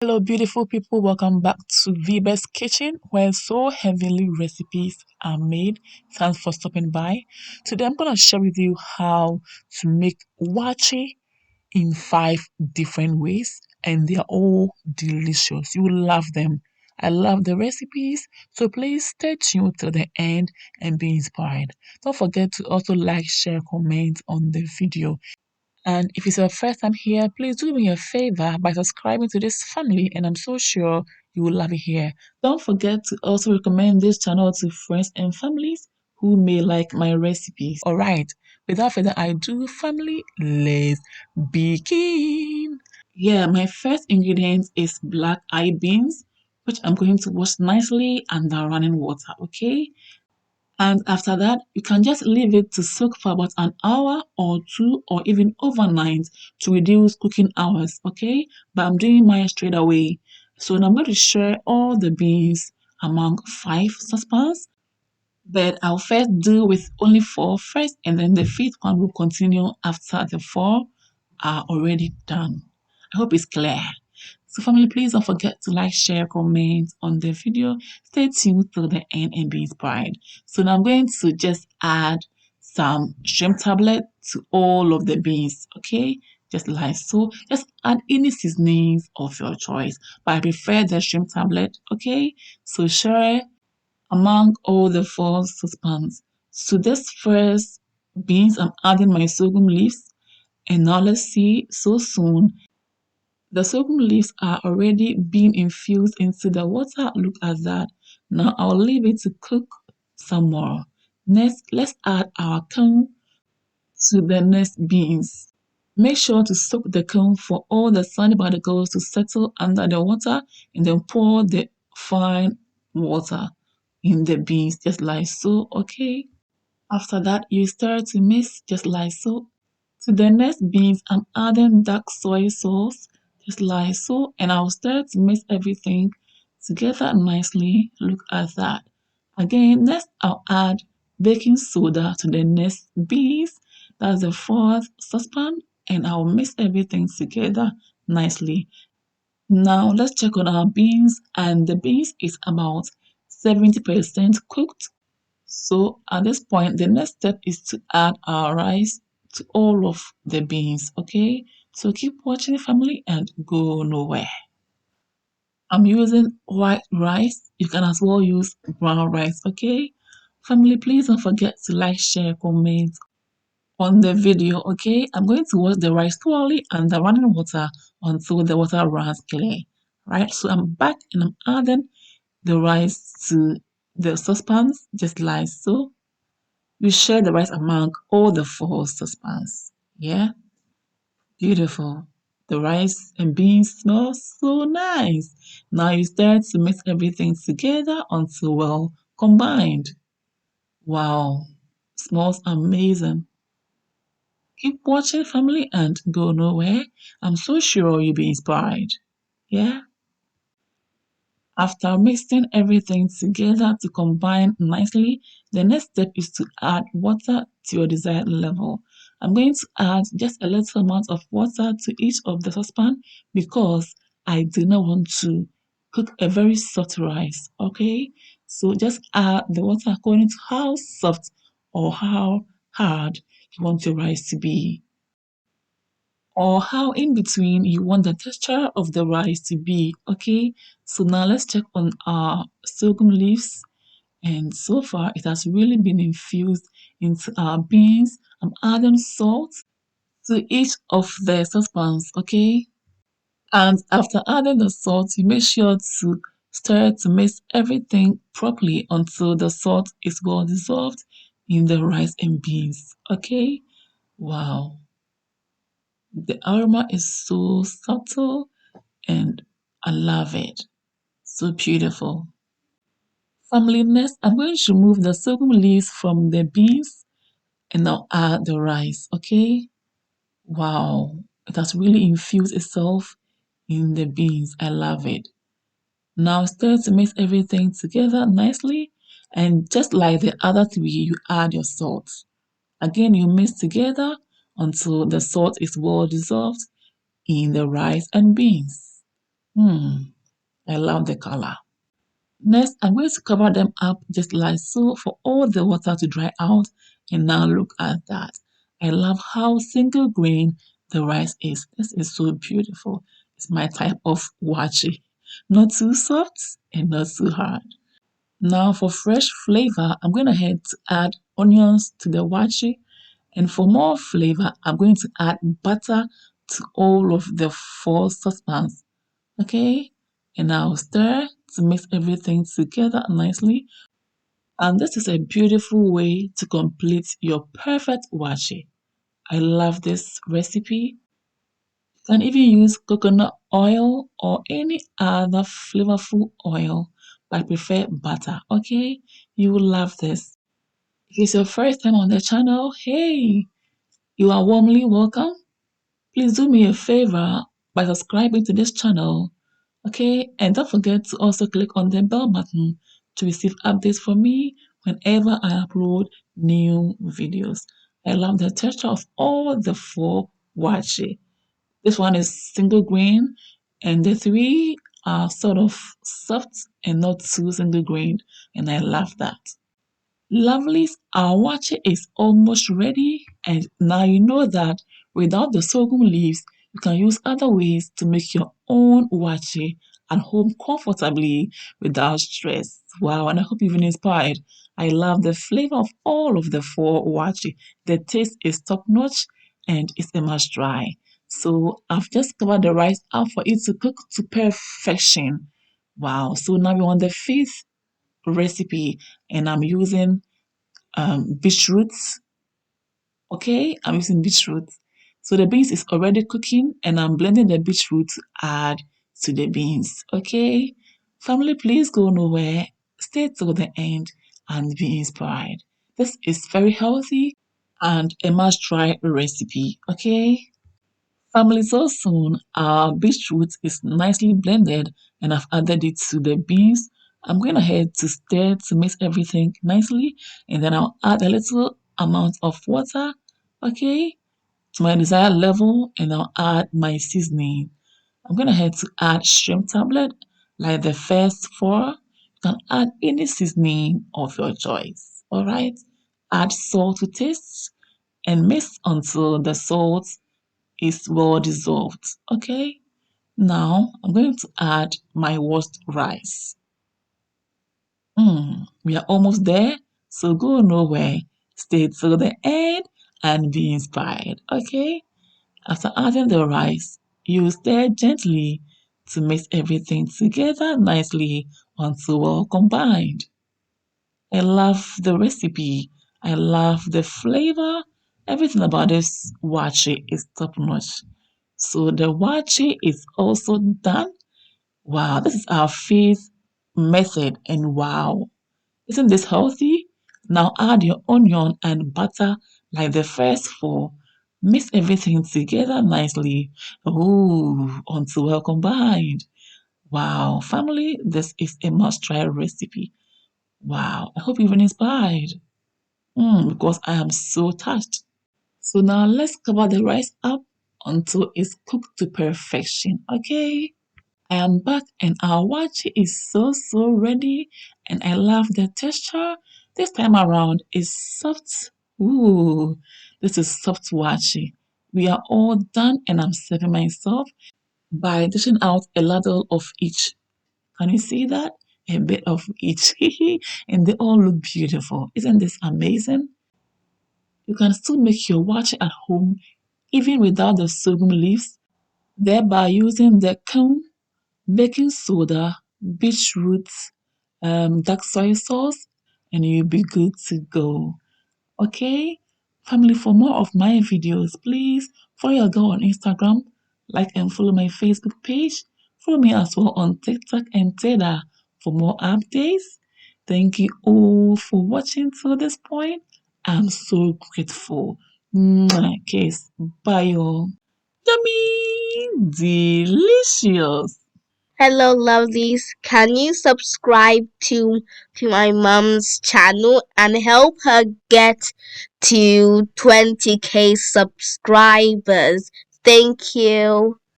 Hello, beautiful people. Welcome back to Vibe's Kitchen, where so heavenly recipes are made. Thanks for stopping by. Today, I'm going to share with you how to make waakye in 5 different ways, and they are all delicious. You will love them. I love the recipes, so please stay tuned till the end and be inspired. Don't forget to also like, share, comment on the video. And if it's your first time here, please do me a favor by subscribing to this family, and I'm so sure you will love it here. Don't forget to also recommend this channel to friends and families who may like my recipes. Alright, without further ado, family, let's begin. Yeah, my first ingredient is black eye beans, which I'm going to wash nicely under running water, okay? And after that, you can just leave it to soak for about an hour or two or even overnight to reduce cooking hours, okay? But I'm doing mine straight away. So now I'm going to share all the beans among 5 saucepans, but I'll first do with only four first, and then the fifth one will continue after the four are already done. I hope it's clear. So family, please don't forget to like, share, comment on the video. Stay tuned till the end and be inspired. So now I'm going to just add some shrimp tablet to all of the beans, okay? Just like so. Just add any seasonings of your choice. But I prefer the shrimp tablet, okay? So share among all the four saucepans. So this first beans, I'm adding my sorghum leaves. And now let's see, so soon the sorghum leaves are already being infused into the water. Look at that. Now I'll leave it to cook some more. Next, let's add our Kawu to the next beans. Make sure to soak the Kawu for all the sandy particles to settle under the water, and then pour the fine water in the beans just like so, okay? After that, you start to mix just like so. To the next beans, I'm adding dark soy sauce, just like so, and I'll start to mix everything together nicely. Look at that. Again, next I'll add baking soda to the next beans. That's the fourth saucepan, and I'll mix everything together nicely. Now let's check on our beans, and the beans is about 70% cooked. So at this point, the next step is to add our rice to all of the beans, okay? So keep watching family and go nowhere. I'm using white rice. You can as well use brown rice, okay? Family, please don't forget to like, share, comment on the video, okay? I'm going to wash the rice thoroughly under running water until the water runs clear, right? So I'm back and I'm adding the rice to the saucepans, just like so. You share the rice among all the four saucepans. Yeah, beautiful. The rice and beans smell so nice. Now you start to mix everything together until well combined. Wow, smells amazing. Keep watching family and go nowhere. I'm so sure you'll be inspired. Yeah. After mixing everything together to combine nicely, the next step is to add water to your desired level. I'm going to add just a little amount of water to each of the saucepan because I do not want to cook a very soft rice, okay? So just add the water according to how soft or how hard you want your rice to be, or how in between you want the texture of the rice to be, okay? So now let's check on our sorghum leaves, and so far it has really been infused into our beans. I'm adding salt to each of the saucepans, okay? And after adding the salt, you make sure to stir to mix everything properly until the salt is well dissolved in the rice and beans, okay? Wow. The aroma is so subtle and I love it. So beautiful. Family, next, I'm going to remove the sorghum leaves from the beans and now add the rice, okay? Wow, it has really infused itself in the beans. I love it. Now start to mix everything together nicely, and just like the other three, you add your salt. Again, you mix together until the salt is well dissolved in the rice and beans. I love the color. Next, I'm going to cover them up just like so for all the water to dry out. And now look at that. I love how single grain the rice is. This is so beautiful. It's my type of waakye. Not too soft and not too hard. Now for fresh flavor, I'm going ahead to add onions to the waakye. And for more flavor, I'm going to add butter to all of the four saucepans. Okay? And I'll stir to mix everything together nicely. And this is a beautiful way to complete your perfect waakye. I love this recipe. You can even use coconut oil or any other flavorful oil, but I prefer butter. Okay? You will love this. If it's your first time on the channel, hey, you are warmly welcome. Please do me a favor by subscribing to this channel. Okay, and don't forget to also click on the bell button to receive updates from me whenever I upload new videos. I love the texture of all the four waakye. This one is single grain, and the three are sort of soft and not too single grain, and I love that. Lovelies, our waakye is almost ready, and now you know that without the sorghum leaves, you can use other ways to make your own waakye at home comfortably without stress. Wow, and I hope you've been inspired. I love the flavor of all of the four waakye. The taste is top notch and it's a must try. So I've just covered the rice up for it to cook to perfection. Wow, so now we're on the fifth recipe and I'm using beetroot. Okay, I'm using beetroot. So the beans is already cooking and I'm blending the beetroot to add to the beans. Okay, family, please go nowhere. Stay till the end and be inspired. This is very healthy and a must try recipe. Okay. Family, so soon our beetroot is nicely blended and I've added it to the beans. I'm going ahead to stir to mix everything nicely and then I'll add a little amount of water, okay, to my desired level and I'll add my seasoning. I'm going ahead to add shrimp tablet like the first four. You can add any seasoning of your choice, all right? Add salt to taste and mix until the salt is well dissolved. Okay, now I'm going to add my washed rice. We are almost there, so go nowhere. Stay till the end and be inspired. Okay, after adding the rice, you stir gently to mix everything together nicely until well combined. I love the recipe. I love the flavor. Everything about this waakye is top notch. So the waakye is also done. Wow, this is our fifth method, and wow, isn't this healthy? Now add your onion and butter like the first four. Mix everything together nicely. Oh, until well combined. Wow, family, this is a must-try recipe. Wow, I hope you've been inspired. Because I am so touched. So now let's cover the rice up until it's cooked to perfection, okay? I am back and our waakye is so ready and I love the texture. This time around is soft. Ooh, this is soft waakye. We are all done and I'm serving myself by dishing out a ladle of each. Can you see that? A bit of each. And they all look beautiful. Isn't this amazing? You can still make your waakye at home even without the sorghum leaves, thereby using the Kawu, baking soda, beetroot, dark soy sauce, and you'll be good to go. Okay? Family, for more of my videos, please follow your girl on Instagram, like and follow my Facebook page. Follow me as well on TikTok and Twitter for more updates. Thank you all for watching till this point. I'm so grateful. Mwah, kiss. Bye, all. Yummy! Delicious! Hello, lovelies. Can you subscribe to my mom's channel and help her get to 20K subscribers? Thank you.